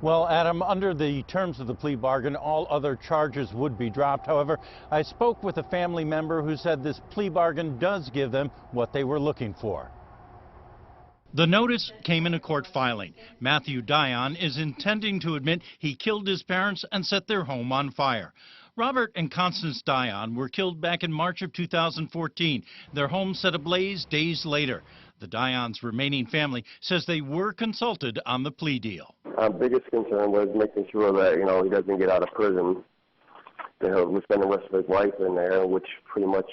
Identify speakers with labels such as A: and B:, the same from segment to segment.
A: Well, Adam, under the terms of the plea bargain, all other charges would be dropped. However, I spoke with a family member who said this plea bargain does give them what they were looking for. The notice came in a court filing. Matthew Dion is intending to admit he killed his parents and set their home on fire. Robert and Constance Dion were killed back in March of 2014. Their home set ablaze days later. The Dion's remaining family says they were consulted on the plea deal.
B: Our biggest concern was making sure that, he doesn't get out of prison. He'll spend the rest of his life in there, which pretty much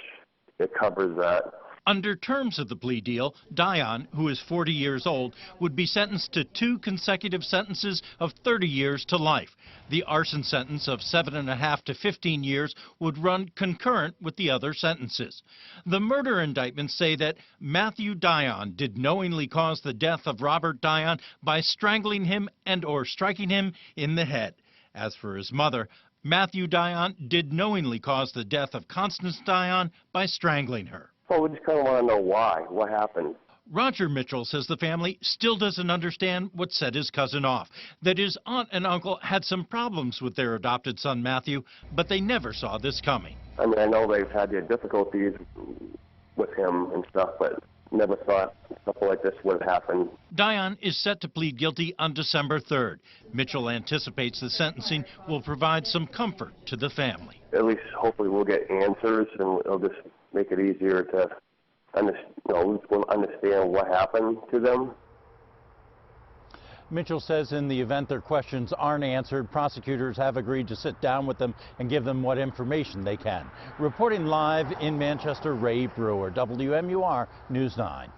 B: it covers that.
A: Under terms of the plea deal, Dion, who is 40 years old, would be sentenced to 2 consecutive sentences of 30 years to life. The arson sentence of 7.5 to 15 years would run concurrent with the other sentences. The murder indictments say that Matthew Dion did knowingly cause the death of Robert Dion by strangling him and/or striking him in the head. As for his mother, Matthew Dion did knowingly cause the death of Constance Dion by strangling her.
B: Well, we just kind of want to know why, what happened.
A: Roger Mitchell says the family still doesn't understand what set his cousin off, that his aunt and uncle had some problems with their adopted son Matthew, but they never saw this coming.
B: I mean, I know they've had their difficulties with him and stuff, but never thought something like this would happen.
A: Dion is set to plead guilty on December 3rd. Mitchell anticipates the sentencing will provide some comfort to the family.
B: At least hopefully we'll get answers, and it'll just make it easier to understand what happened to them.
A: Mitchell says in the event their questions aren't answered, prosecutors have agreed to sit down with them and give them what information they can. Reporting live in Manchester, Ray Brewer, WMUR News 9.